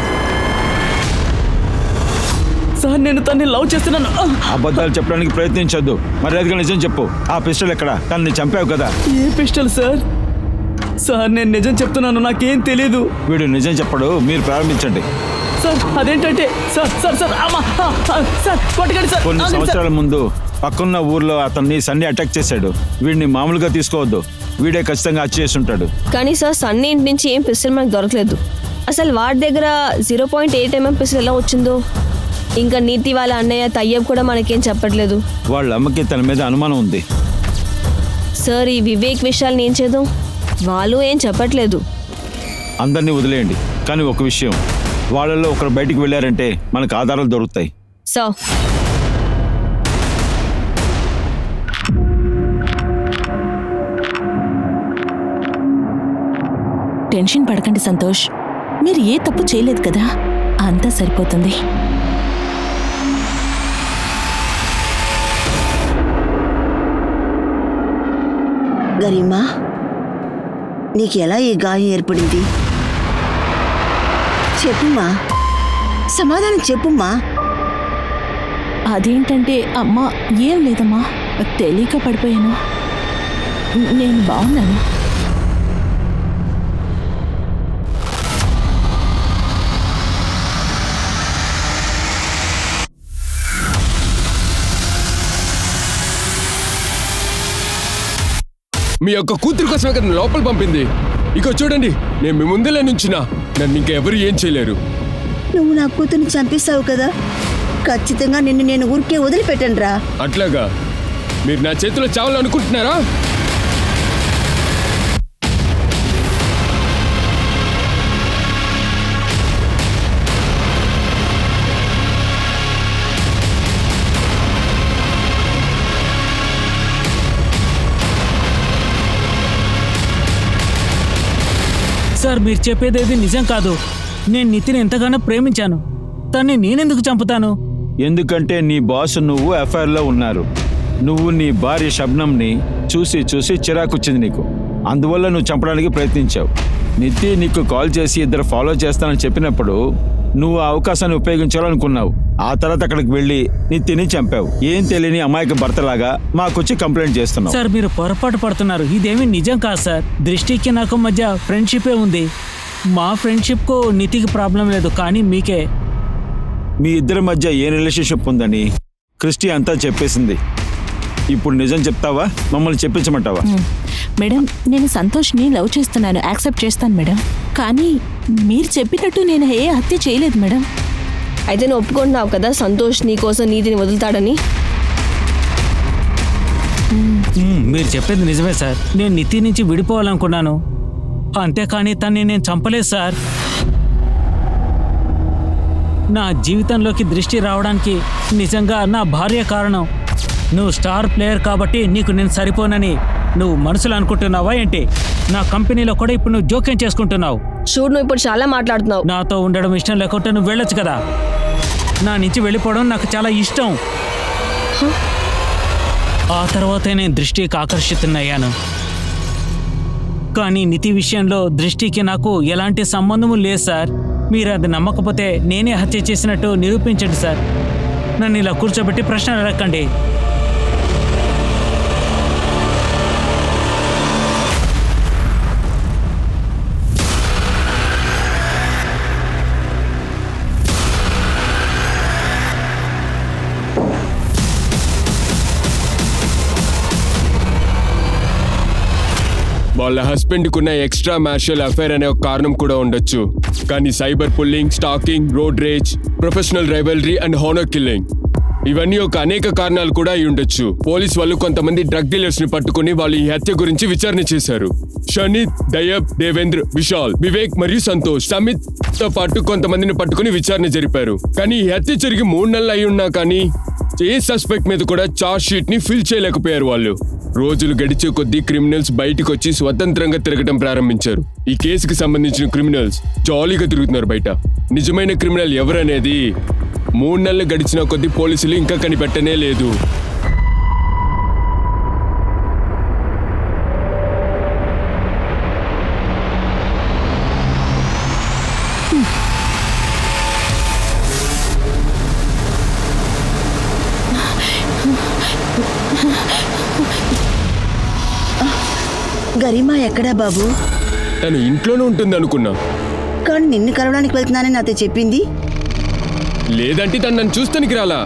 సార్ నేను తన్ని లవ్ చేస్తున్నాను. అబద్ధాలు చెప్పడానికి ప్రయత్నించొద్దు. మరి అదిగా నిజం చెప్పు. ఆ పిస్టల్ ఎక్కడ? తనని చంపావు కదా? ఏ పిస్టల్ సార్? సార్ నేను నిజం చెప్తున్నాను, నాకేం తెలీదు. వీడు నిజం చెప్పడు. మీరు ప్రారంభించండి. సార్ అదేంటంటే సార్ సార్ సార్ సార్ కొట్టకండి సార్. కొన్ని సంవత్సరాల ముందు పక్కన్న ఊర్లో అతన్ని సన్నీ అటాక్ చేశాడు. వీడిని మామూలుగా తీసుకోవద్దు. వీడే ఖచ్చితంగా హత్య చేసి ఉంటాడు. కానీ సార్ సన్నీ ఇంటి నుంచి ఏం పిస్టల్ మనకు దొరకలేదు. అసలు వాడి దగ్గర 0.8 mm పిస్టల్ ఎలా వచ్చిందో, ఇంకా నీతి వాళ్ళ అన్నయ్య తయ్యబ్ కూడా మనకేం చెప్పట్లేదు. వాళ్ళ అమ్మకి తన మీద అనుమానం ఉంది. సార్ ఈ వివేక్ విషయాలు ఏం చేద్దాం? వాళ్ళు ఏం చెప్పట్లేదు. అందరినీ వదిలేయండి. కానీ ఒక విషయం, వాళ్ళల్లో ఒకరు బయటికి వెళ్ళారంటే మనకు ఆధారాలు దొరుకుతాయి. సార్ టెన్షన్ పడకండి సంతోష్, మీరు ఏ తప్పు చేయలేదు కదా, అంతా సరిపోతుంది. గరిమా, నీకు ఎలా ఈ గాయం ఏర్పడింది? చెప్పుమా, సమాధానం చెప్పుమా. అదేంటంటే అమ్మా, ఏం లేదమ్మా, తెలియక పడిపోయాను. నేను బాగున్నాను. మీ యొక్క కూతురు కోసమే కదా లోపల పంపింది. ఇక చూడండి, నేను మీ ముందులే నుంచినా నన్ను ఇంకా ఎవరు ఏం చేయలేరు. నువ్వు నా కూతుర్ని చంపేస్తావు కదా, ఖచ్చితంగా నిన్ను నేను ఊరికే వదిలిపెట్టను రా. అట్లాగా? మీరు నా చేతిలో చావాలనుకుంటున్నారా? సార్ మీరు చెప్పేదేది నిజం కాదు. నేను నితిని ఎంతగానో ప్రేమించాను. తన్ని నేనెందుకు చంపుతాను? ఎందుకంటే నీ బాస్ నువ్వు ఎఫ్ఐఆర్లో ఉన్నారు. నువ్వు నీ భార్య షబ్నంని చూసి చూసి చిరాకొచ్చింది నీకు. అందువల్ల నువ్వు చంపడానికి ప్రయత్నించావు. నితి నీకు కాల్ చేసి ఇద్దరు ఫాలో చేస్తానని చెప్పినప్పుడు నువ్వు ఆ అవకాశాన్ని ఉపయోగించాలనుకున్నావు. ఆ తర్వాత అక్కడికి వెళ్ళి నితిని చంపావు. ఏం తెలియని అమాయక భర్తలాగా మాకొచ్చి కంప్లైంట్ చేస్తున్నావు. సార్ మీరు పొరపాటు పడుతున్నారు. ఇదేమీ నిజం కాదు సార్. దృష్టికి నాకు మధ్య ఫ్రెండ్షిపే ఉంది. మా ఫ్రెండ్షిప్కు నితికి ప్రాబ్లం లేదు, కానీ మీకే. మీ ఇద్దరి మధ్య ఏ రిలేషన్షిప్ ఉందని క్రిస్టి అంతా చెప్పేసింది. ఇప్పుడు నిజం చెప్తావా, మమ్మల్ని చెప్పించమంటావా? మేడం, నేను సంతోష్ని లవ్ చేస్తున్నాను, యాక్సెప్ట్ చేస్తాను మేడం. కానీ మీరు చెప్పినట్టు నేను ఏ హత్య చేయలేదు మేడం. అయితే నువ్వు ఒప్పుకుంటున్నావు కదా సంతోష్ నీ కోసం నీతిని వదులుతాడని? మీరు చెప్పేది నిజమే సార్. నేను నితి నుంచి విడిపోవాలనుకున్నాను, అంతేకాని తన్ని నేను చంపలేదు సార్. నా జీవితంలోకి దృష్టి రావడానికి నిజంగా నా భార్య కారణం. నువ్వు స్టార్ ప్లేయర్ కాబట్టి నీకు నేను సరిపోనని నువ్వు మనసులో అనుకుంటున్నావా ఏంటి? నా కంపెనీలో కూడా ఇప్పుడు నువ్వు జోక్యం చేసుకుంటున్నావు. చూడు, నువ్వు ఇప్పుడు చాలా మాట్లాడుతున్నావు. నాతో ఉండడం ఇష్టం లేకుంటే నువ్వు వెళ్ళొచ్చు కదా. నా నుంచి వెళ్ళిపోవడం నాకు చాలా ఇష్టం. ఆ తర్వాతే నేను దృష్టికి ఆకర్షితున్నయ్యాను. కానీ నితి విషయంలో దృష్టికి నాకు ఎలాంటి సంబంధము లేదు సార్. మీరు అది నమ్మకపోతే నేనే హత్య చేసినట్టు నిరూపించండి సార్. నన్ను ఇలా కూర్చోబెట్టి ప్రశ్న అడగండి. వాళ్ళ హస్బెండ్కున్న ఎక్స్ట్రా మ్యార్షల్ అఫైర్ అనే ఒక కారణం కూడా ఉండొచ్చు. కానీ cyber bullying, stalking, road rage, professional rivalry and honour killing ఇవన్నీ ఒక అనేక కారణాలు కూడా అయి ఉండొచ్చు. పోలీస్ వాళ్ళు కొంతమంది డ్రగ్ డీలర్స్ ని పట్టుకుని వాళ్ళు ఈ హత్య గురించి విచారణ చేశారు. షనీత్, దయబ్, దేవేంద్ర, విశాల్, వివేక్ మరియు సంతోష్, సమిత్ తో పాటు కొంతమందిని పట్టుకుని విచారణ జరిపారు. కానీ ఈ హత్య జరిగి 3 నెలలు అయి ఉన్నా కానీ ఏ సస్పెక్ట్ మీద కూడా చార్జ్ షీట్ ని ఫిల్ చేయలేకపోయారు వాళ్ళు. రోజులు గడిచే కొద్దీ క్రిమినల్స్ బయటకు వచ్చి స్వతంత్రంగా తిరగడం ప్రారంభించారు. ఈ కేసుకి సంబంధించిన క్రిమినల్స్ జాలీగా తిరుగుతున్నారు బయట. నిజమైన క్రిమినల్ ఎవరనేది 3 నెలలు గడిచిన కొద్దీ పోలీసులు ఇంకా కనిపెట్టనే లేదు. గరిమా ఎక్కడా బాబు? తను ఇంట్లోనే ఉంటుంది అనుకున్నా. కానీ నిన్ను కలవడానికి వెళ్తున్నానని నాతో చెప్పింది. లేదంటే తను నన్ను చూస్తానికి రాలా.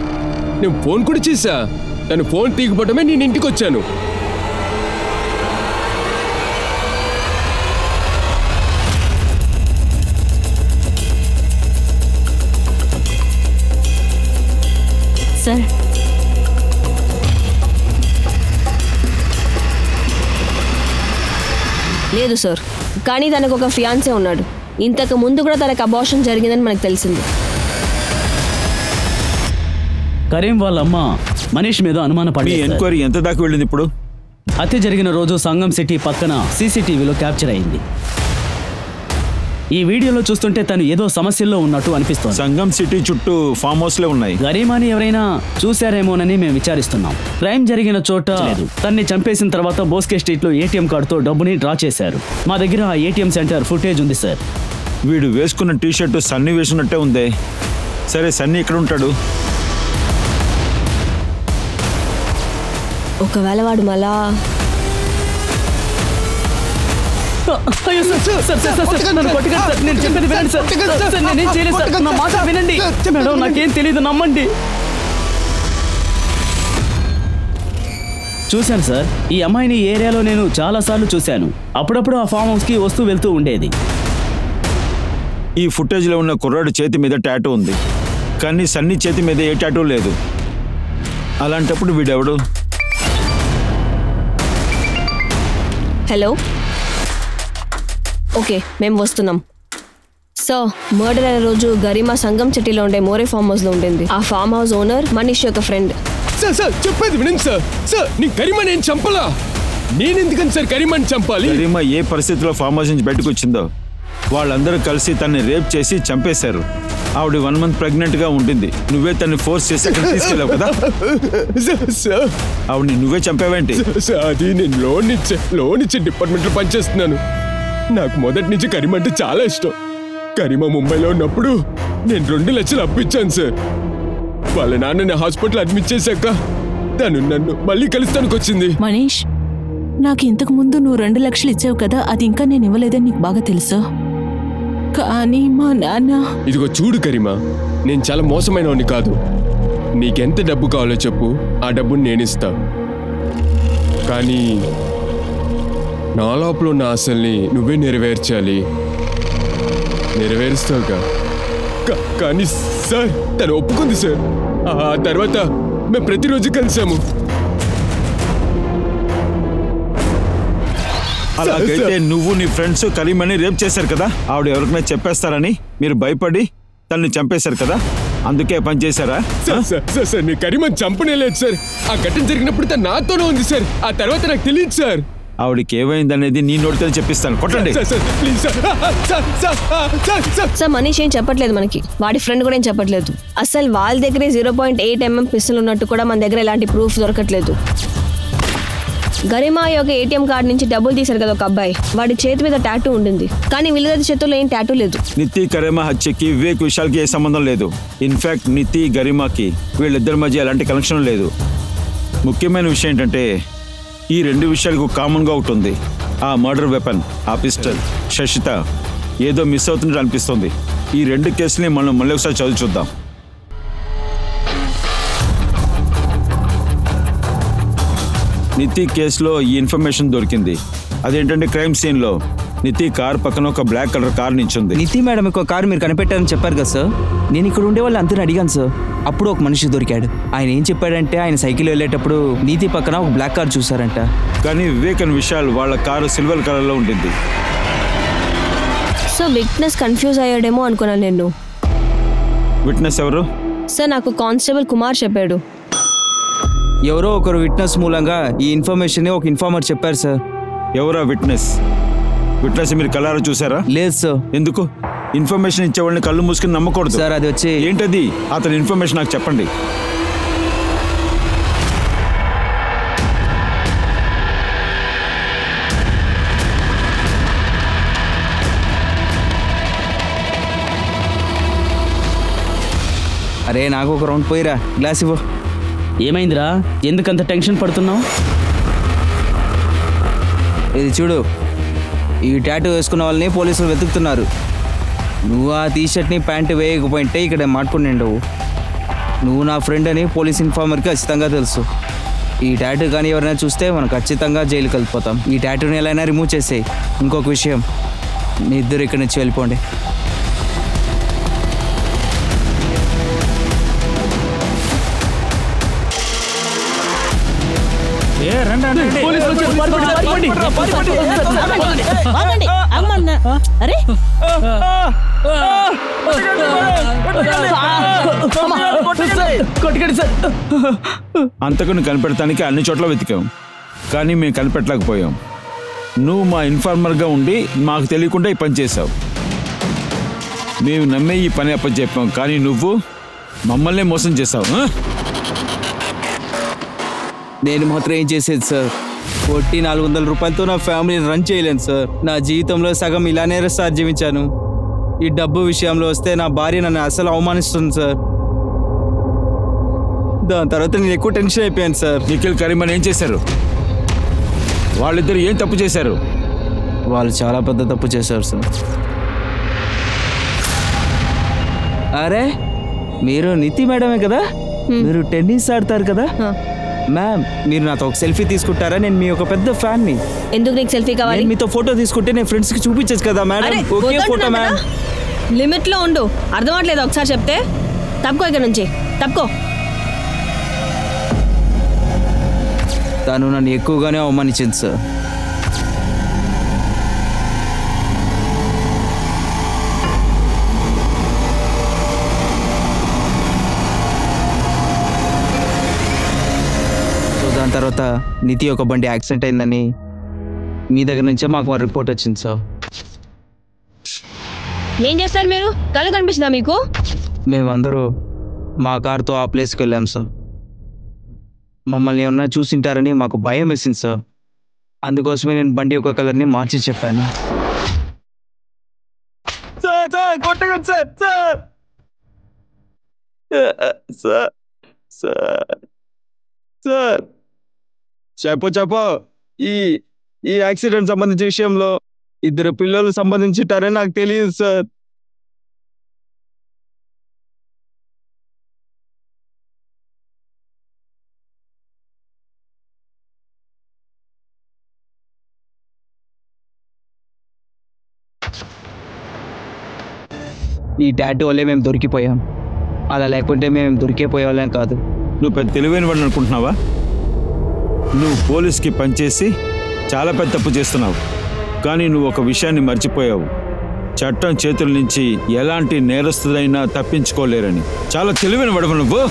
నేను ఫోన్ కూడా చేశా. తను ఫోన్ తీయకపోవడమే నేను ఇంటికి వచ్చాను. సార్, లేదు సార్, కానీ తనకు ఒక ఫియాన్సే ఉన్నాడు. ఇంతకు ముందు కూడా తనకు అబార్షన్ జరిగిందని మనకు తెలిసింది. కరీం వాళ్ళ అమ్మ మనీష్ మీద అనుమాన మీ పడింది. ఎంక్వైరీ ఎంత దాకా వెళ్ళింది ఇప్పుడు? హత్య జరిగిన రోజు సంగం సిటీ పక్కన సీసీటీవీలో క్యాప్చర్ అయింది. ఈ వీడియోలో చూస్తుంటే తను ఏదో సమస్యల్లో ఉన్నట్టు అనిపిస్తోంది. సంగం సిటీ చుట్టూ ఫామ్ హౌస్లే ఉన్నాయి. గరీమాని ఎవరైనా చూశారేమోనని మేము విచారిస్తున్నాం. క్రైమ్ జరిగిన చోట తన్ని చంపేసిన తర్వాత బోస్కే స్ట్రీట్లో ఏటీఎం కార్డుతో డబ్బుని డ్రా చేశారు. మా దగ్గర ఆ ఏటీఎం సెంటర్ ఫుటేజ్ ఉంది సార్. వీడు వేసుకున్న టీషర్టు సన్నీ వేసుకున్నట్టే ఉందే. సరే, సన్నీ ఇక్కడ ఉంటాడు. ఒకవేళ వాడు మళ్ళా అయ్యో సార్, నన్ను కొట్టకండి సార్. నేను చెప్పేది వినండి సార్. సార్, నేనేం చేయలేదు సార్. నా మాట వినండి మేడం. నాకేం తెలియదు, నమ్మండి. చూశాను సార్. ఈ అమ్మాయిని ఈ ఏరియాలో నేను చాలాసార్లు చూశాను. అప్పుడప్పుడు ఆ ఫామ్ హౌస్కి వస్తూ వెళ్తూ ఉండేది. ఈ ఫుటేజ్లో ఉన్న కుర్రాడు చేతి మీద టాటూ ఉంది, కానీ సన్నీ చేతి మీద ఏ టాటూ లేదు. అలాంటప్పుడు వీడెవడు? హలో, ఓకే, మేము వస్తున్నాం. సో మర్డర్ అయిన రోజు గరిమా సంగం సిటీలో ఉండే మోరే ఫామ్ హౌస్ లో ఉండింది. ఆ ఫామ్ హౌస్ ఓనర్ మనీష్ యొక్క ఫ్రెండ్. సార్ చెప్పేది వినండి సార్. సార్, నీ కరీమా నేను చంపలా. నేను ఎందుకని సార్ కరీమాని చంపాలి? కరీమా ఏ పరిస్థితిలో ఫామ్ హౌస్ నుంచి బయటకు వచ్చిందో వాళ్ళందరూ కలిసి తన్ని రేప్ చేసి చంపేశారు. ఆవిడ 1 month ప్రెగ్నెంట్ గా ఉంటుంది. నువ్వే తన్ని ఫోర్స్ చేసి అక్కడ తీసుకెళ్ళావు కదా. ఆవిడని నువ్వే చంపావేంటి? అది నేను లోన్ ఇచ్చే డిపార్ట్మెంట్ లో పనిచేస్తున్నాను. నాకు మొదటి నుంచి కరీమా అంటే చాలా ఇష్టం. కరీమా ముంబైలో ఉన్నప్పుడు నేను 2 లక్షలు అప్పిచ్చాను సార్. వాళ్ళ నాన్నని హాస్పిటల్ అడ్మిట్ చేశాక తను నన్ను మళ్ళీ కలుస్తానికి వచ్చింది. మనీష్, నాకు ఇంతకు ముందు నువ్వు 2 లక్షలు ఇచ్చావు కదా, అది ఇంకా నేను ఇవ్వలేదని నీకు బాగా తెలుసు. కానీ మా నాన్న... ఇదిగో చూడు కరీమా, నేను చాలా మోసమైనవాడిని కాదు. నీకెంత డబ్బు కావాలో చెప్పు, ఆ డబ్బుని నేను ఇస్తా. కానీ నా లోపల ఉన్న ఆశల్ని నువ్వే నెరవేర్చాలి. నెరవేరుస్తావుగా. కానీ సార్, తను ఒప్పుకుంది సార్. ఆ తర్వాత మేము ప్రతిరోజు కలిసాము. అలాగైతే నువ్వు నీ ఫ్రెండ్స్ కరీమని రేప్ చేశారు కదా, ఆవిడ ఎవరికైనా చెప్పేస్తారని మీరు భయపడి తనని చంపేశారు కదా, అందుకే పని చేశారా? సార్ మీ కరీమని చంపనేలేదు సార్. ఆ ఘటన జరిగినప్పుడు తను నాతోనే ఉంది సార్. ఆ తర్వాత నాకు తెలియదు సార్. ఆవిడకి ఏమైందనేది నీ నోటితో చెప్పిస్తాను. కొట్టండి. సార్ మనీష్ ఏం చెప్పట్లేదు మనకి, వాడి ఫ్రెండ్ కూడా ఏం చెప్పట్లేదు. అసలు వాళ్ళ దగ్గరే 0.8 mm పిస్టల్ ఉన్నట్టు కూడా మన దగ్గర ఎలాంటి ప్రూఫ్ దొరకట్లేదు. గరిమా యొక్క ATM కార్డు నుంచి డబ్బులు తీశారు కదా ఒక అబ్బాయి, వాడి చేతి మీద టాటూ ఉంటుంది, కానీ వీళ్ళ చేతుల్లో ఏం టాటూ లేదు. నితి కరీమా హత్యకి వివేక్ విశాల్కి ఏ సంబంధం లేదు. ఇన్ఫాక్ట్ నితి గరిమాకి వీళ్ళిద్దరి మధ్య ఎలాంటి కనెక్షన్ లేదు. ముఖ్యమైన విషయం ఏంటంటే ఈ రెండు విషయాలకు కామన్గా ఉంటుంది. ఆ మర్డర్ వెపన్, ఆ పిస్టల్, శశిత ఏదో మిస్ అవుతున్నట్టు అనిపిస్తుంది. ఈ రెండు కేసుని మనం మళ్ళీ ఒకసారి చదివి చూద్దాం. నితి కేసులో ఈ ఇన్ఫర్మేషన్ దొరికింది. అదేంటంటే క్రైమ్ సీన్లో నితి కార్ పక్కన ఒక black colour car నించుంది. NITI madam ఒక కారు మీరు కనిపెట్టారని చెప్పారు కదా సార్. నేను ఇక్కడ ఉండే వాళ్ళు అందరిని అడిగాను సార్. అప్పుడు ఒక మనిషి దొరికాడు. ఆయన ఏం చెప్పాడంటే ఆయన సైకిల్ వెళ్ళేటప్పుడు నీతి పక్కన ఒక బ్లాక్ కార్ చూసారంట. కానీ వివేక్ అండ్ విశాల్ వాళ్ళ కారు సిల్వర్ కలర్లో ఉండింది. సో విట్నెస్ కన్ఫ్యూజ్ అయ్యాడేమో అనుకున్నాను నేను. విట్నెస్ ఎవరు? సార్ నాకు కానిస్టేబుల్ కుమార్ చెప్పాడు. ఎవరో ఒకరు విట్నెస్ మూలంగా ఈ ఇన్ఫర్మేషన్ ఒక ఇన్ఫార్మర్ చెప్పారు సార్. ఎవరా విట్నెస్? విట్నెస్ మీరు కళ్ళారా చూసారా? లేదు సార్. ఎందుకు? ఇన్ఫర్మేషన్ ఇచ్చేవాళ్ళని కళ్ళు మూసుకుని నమ్మకూడదు సార్. అది వచ్చి ఏంటది? అతని ఇన్ఫర్మేషన్ నాకు చెప్పండి. అరే నాకు ఒక రౌండ్ పోయిరా, గ్లాస్ ఇవ్వు. ఏమైందిరా, ఎందుకంత టెన్షన్ పడుతున్నావు? ఇది చూడు, ఈ టాటూ వేసుకున్న వాళ్ళని పోలీసులు వెతుకుతున్నారు. నువ్వు ఆ టీషర్ట్ని ప్యాంటు వేయకపోయింటే ఇక్కడ మాట్లాడుకుంటుండవు. నువ్వు నా ఫ్రెండ్ అని పోలీస్ ఇన్ఫార్మర్కి ఖచ్చితంగా తెలుసు. ఈ టాటూ కానీ ఎవరైనా చూస్తే మనం ఖచ్చితంగా జైలుకి వెళ్ళిపోతాం. ఈ టాటూని ఎలా అయినా రిమూవ్ చేసేయి. ఇంకొక విషయం, మీ ఇద్దరు ఇక్కడి నుంచి వెళ్ళిపోండి. అరే అంతకుని కనిపెడటానికి అన్ని చోట్ల వెతికాం, కానీ మేము కనిపెట్టలేకపోయాం. నువ్వు మా ఇన్ఫార్మర్గా ఉండి మాకు తెలియకుండా ఈ పని చేసావు. మేము నమ్మే ఈ పని అప్పచెప్పాం, కానీ నువ్వు మమ్మల్నే మోసం చేసావు. నేను మాత్రం ఏం చేసేది సార్? కొట్టి 400 రూపాయలతో నా ఫ్యామిలీని రన్ చేయలేను సార్. నా జీవితంలో సగం ఇలానే సార్ జీవించాను. ఈ డబ్బు విషయంలో వస్తే నా భార్య నన్ను అసలు అవమానిస్తుంది సార్. దాని తర్వాత నేను ఎక్కువ టెన్షన్ అయిపోయాను సార్. నిఖిల్ కరీమన్ ఏం చేశారు? వాళ్ళిద్దరు ఏం తప్పు చేశారు? వాళ్ళు చాలా పెద్ద తప్పు చేశారు సార్. అరే మీరు నితి మేడమే కదా? మీరు టెన్నిస్ ఆడతారు కదా మ్యామ్? మీరు నాతో ఒక సెల్ఫీ తీసుకుంటారా? నేను మీ ఒక పెద్ద ఫ్యాన్ని. ఎందుకు నీకు సెల్ఫీ కావాలి? మీతో ఫోటో తీసుకుంటే నేను ఫ్రెండ్స్కి చూపించచ్చు కదా మేడం. Okay photo ma'am. లిమిట్లో ఉండు. అర్థం అవట్లేదు, ఒకసారి చెప్తే. తప్పుకో ఇక్కడ నుంచి, తప్పుకో. తను నన్ను ఎక్కువగానే అవమానించింది సార్. దాని తర్వాత నితి ఒక బండి యాక్సిడెంట్ అయిందని మీ దగ్గర నుంచే మాకు రిపోర్ట్ వచ్చింది సార్. ఏం చేస్తారు మీరు? కళ్ళు కనిపిస్తుందా మీకు? మేమందరూ మా కార్తో ఆ ప్లేస్కి వెళ్ళాం సార్. మమ్మల్ని ఏమన్నా చూసింటారని మాకు భయం వేసింది సార్. అందుకోసమే నేను బండి యొక్క కలర్ని మార్చి చెప్పాను. సార్ చెప్పు ఈ యాక్సిడెంట్ సంబంధించిన విషయంలో 2 పిల్లలు సంబంధించుంటారని నాకు తెలియదు సార్. ఈ టాటూ వల్లే మేము దొరికిపోయాం. అలా లేకుంటే మేము దొరికిపోయేవాళ్ళం కాదు. నువ్వు పెద్ద తెలివైన వాడిని అనుకుంటున్నావా? నువ్వు పోలీస్కి పనిచేసి చాలా పెద్ద తప్పు చేస్తున్నావు. కానీ నువ్వు ఒక విషయాన్ని మర్చిపోయావు. చట్టం చేతుల నుంచి ఎలాంటి నేరస్తులైనా తప్పించుకోలేరని. చాలా తెలివైన వడవ నువ్వు.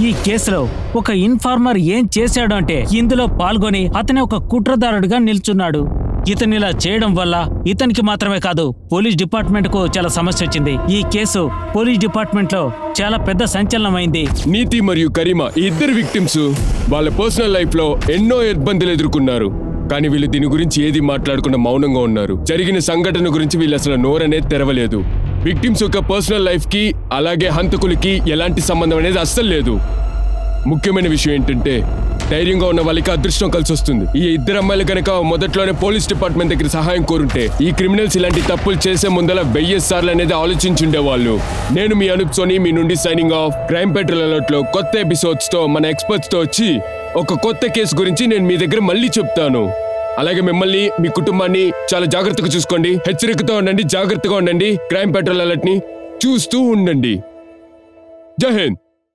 ఈ కేసులో ఒక ఇన్ఫార్మర్ ఏం చేశాడు అంటే ఇందులో పాల్గొని అతనే ఒక కుట్రదారుడిగా నిల్చున్నాడు. ఇతనిలా చేయడం వల్ల ఇతనికి మాత్రమే కాదు, పోలీస్ డిపార్ట్మెంట్ కు చాలా సమస్య వచ్చింది. ఈ కేసు పోలీస్ డిపార్ట్మెంట్ లో చాలా పెద్ద సంచలనమైంది. నీతి మరియు కరీమా ఈ ఇద్దరు విక్టిమ్స్ వాళ్ళ పర్సనల్ లైఫ్ లో ఎన్నో ఇబ్బందులు ఎదుర్కొన్నారు. కానీ వీళ్ళు దీని గురించి ఏది మాట్లాడకుండా మౌనంగా ఉన్నారు. జరిగిన సంఘటన గురించి వీళ్ళు అసలు నోరనే తెరవలేదు. విక్టిమ్స్ యొక్క పర్సనల్ లైఫ్ కి అలాగే హంతకులకి ఎలాంటి సంబంధం అనేది అస్సలు లేదు. ముఖ్యమైన విషయం ఏంటంటే ధైర్యంగా ఉన్న వాళ్ళకి అదృష్టం కలిసి వస్తుంది. ఈ ఇద్దరు అమ్మాయిలు కనుక మొదట్లోనే పోలీస్ డిపార్ట్మెంట్ దగ్గర సహాయం కోరుంటే ఈ క్రిమినల్స్ ఇలాంటి తప్పులు చేసే ముందల 1000 సార్లు అనేది ఆలోచించుండేవాళ్ళు. నేను మీ అనూప్ సోని మీ నుండి signing off. Crime petrol alert లో కొత్త ఎపిసోడ్స్ తో మన ఎక్స్పర్ట్స్ తో వచ్చి ఒక కొత్త కేసు గురించి నేను మీ దగ్గర మళ్ళీ చెప్తాను. అలాగే మిమ్మల్ని మీ కుటుంబాన్ని చాలా జాగ్రత్తగా చూసుకోండి. హెచ్చరికతో ఉండండి, జాగ్రత్తగా ఉండండి. క్రైమ్ పెట్రోల్ అలర్ట్ ని చూస్తూ ఉండండి. జై హింద్.